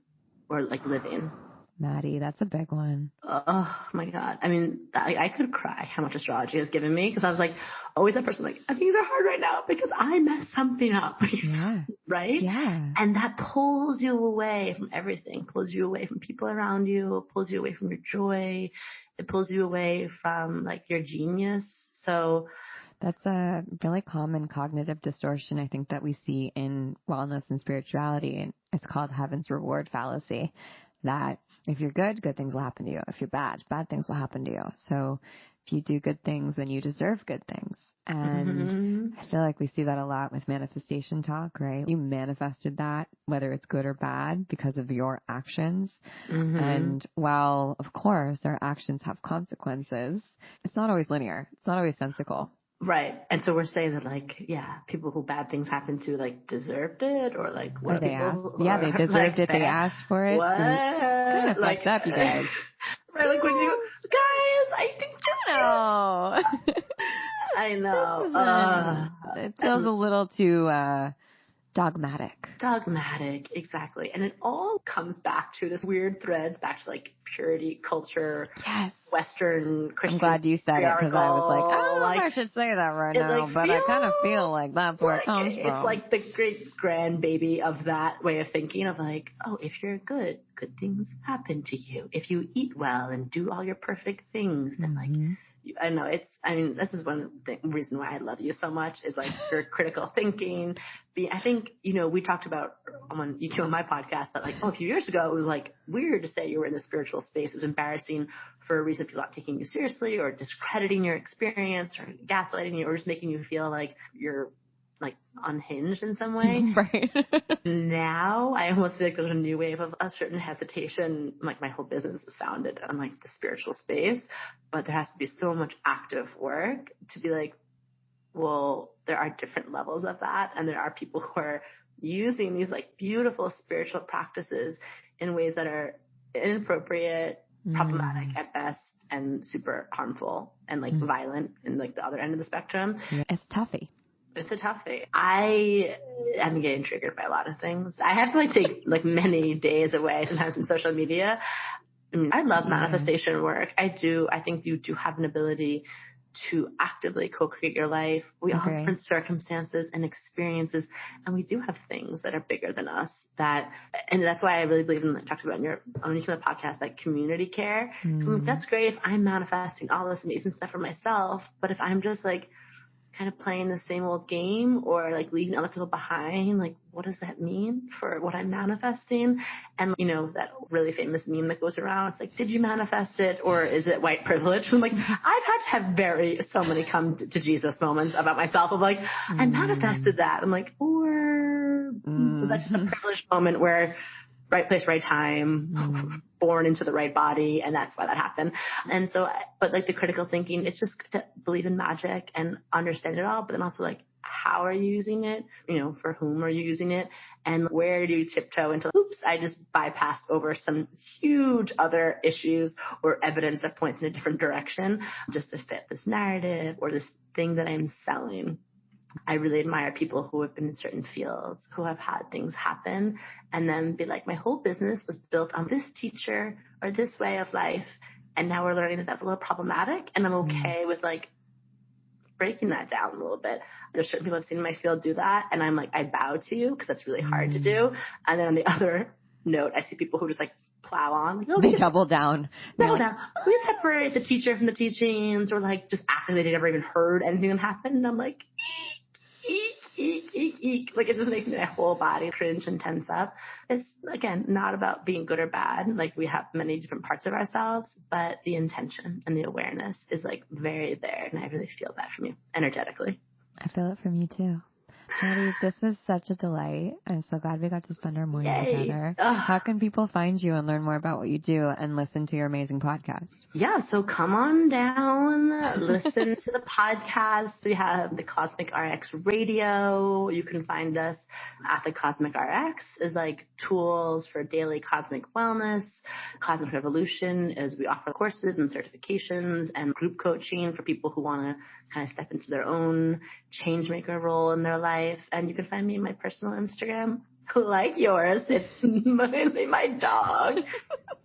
or like living. Madi, that's a big one. Oh my God. I mean, I could cry how much astrology has given me because I was like, always that person like, things are hard right now because I messed something up. Yeah. Right? Yeah. And that pulls you away from everything, pulls you away from people around you, pulls you away from your joy. It pulls you away from like your genius. So that's a really common cognitive distortion, I think, that we see in wellness and spirituality. And it's called heaven's reward fallacy, that if you're good, good things will happen to you. If you're bad, bad things will happen to you. So if you do good things, then you deserve good things. And I feel like we see that a lot with manifestation talk, right? You manifested that, whether it's good or bad, because of your actions. And while, of course, our actions have consequences, it's not always linear. It's not always sensical. Right. And so we're saying that like, people who bad things happen to like deserved it or like what they people asked. Yeah, they deserved like, it. They asked for it. What? Kind of like, fucked up, you guys. Right. Like when you guys, I think I know. It feels a little too Dogmatic, exactly. And it all comes back to this weird threads, back to like purity, culture, Yes. Western Christian. I'm glad you said it because I was like, I don't know if I should say that right now, like but I kind of feel like that's where it comes from. It's like the great grandbaby of that way of thinking of like, oh, if you're good things happen to you. If you eat well and do all your perfect things, then like, I know this is one reason why I love you so much is like your critical thinking. I think, we talked about when you came on my podcast that like, a few years ago, it was like weird to say you were in the spiritual space. It was embarrassing for a reason people not taking you seriously or discrediting your experience or gaslighting you or just making you feel like you're like unhinged in some way. Right. Now I almost feel like there's a new wave of a certain hesitation. Like my whole business is founded on like the spiritual space, but there has to be so much active work to be like, well, there are different levels of that. And there are people who are using these like beautiful spiritual practices in ways that are inappropriate, problematic at best, and super harmful and like violent in like the other end of the spectrum. Yeah, it's toughy. It's a toughie. I am getting triggered by a lot of things. I have to like take like many days away sometimes from social media. I love manifestation work. I do. I think you do have an ability to actively co-create your life. We all have different circumstances and experiences, and we do have things that are bigger than us and that's why I really believe in, like, talked about on the podcast, like community care. So like, that's great if I'm manifesting all this amazing stuff for myself, but if I'm just like kind of playing the same old game or like leaving other people behind, like what does that mean for what I'm manifesting? And that really famous meme that goes around, it's like, did you manifest it or is it white privilege? I'm like, I've had to have so many come to Jesus moments about myself of like, I manifested that. I'm like, or was that just a privileged moment where right place, right time, born into the right body, and that's why that happened. And so, but like the critical thinking, it's just to believe in magic and understand it all, but then also like, how are you using it? For whom are you using it? And where do you tiptoe into, oops, I just bypassed over some huge other issues or evidence that points in a different direction just to fit this narrative or this thing that I'm selling. I really admire people who have been in certain fields, who have had things happen and then be like, my whole business was built on this teacher or this way of life. And now we're learning that that's a little problematic. And I'm okay with like breaking that down a little bit. There's certain people I've seen in my field do that. And I'm like, I bow to you because that's really hard to do. And then on the other note, I see people who just like plow on. They double down. Double down. We separate the teacher from the teachings or like just act like they never even heard anything that happened. And I'm like, eek. Like it just makes my whole body cringe and tense up. It's again not about being good or bad. Like we have many different parts of ourselves, but the intention and the awareness is like very there, and I really feel that from you energetically. I feel it from you too. Madi, this was such a delight. I'm so glad we got to spend our morning together. How can people find you and learn more about what you do and listen to your amazing podcast? Yeah, so come on down, listen to the podcast. We have the Cosmic RX Radio. You can find us at the Cosmic RX is like tools for daily cosmic wellness. Cosmic Revolution is we offer courses and certifications and group coaching for people who want to kind of step into their own change maker role in their life. And you can find me in my personal Instagram, like yours. It's mainly my dog,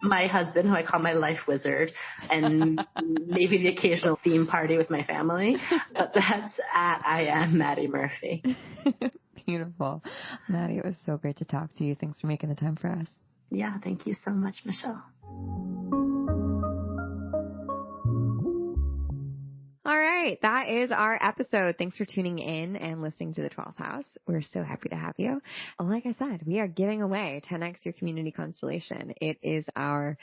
my husband, who I call my life wizard, and maybe the occasional theme party with my family. But that's at I am Madi Murphy. Beautiful. Madi, it was so great to talk to you. Thanks for making the time for us. Yeah, thank you so much, Michelle. All right. That is our episode. Thanks for tuning in and listening to the 12th house. We're so happy to have you. Like I said, we are giving away 10X Your Community Constellation. It is our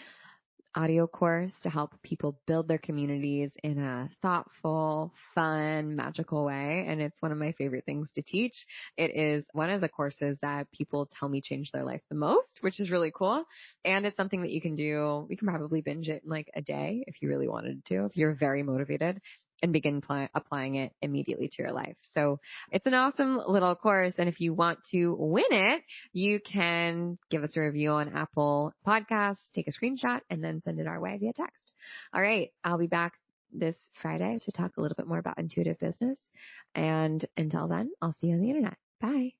audio course to help people build their communities in a thoughtful, fun, magical way. And it's one of my favorite things to teach. It is one of the courses that people tell me changed their life the most, which is really cool. And it's something that you can do. You can probably binge it in like a day if you really wanted to, if you're very motivated, and begin applying it immediately to your life. So it's an awesome little course. And if you want to win it, you can give us a review on Apple Podcasts, take a screenshot, and then send it our way via text. All right. I'll be back this Friday to talk a little bit more about intuitive business. And until then, I'll see you on the internet. Bye.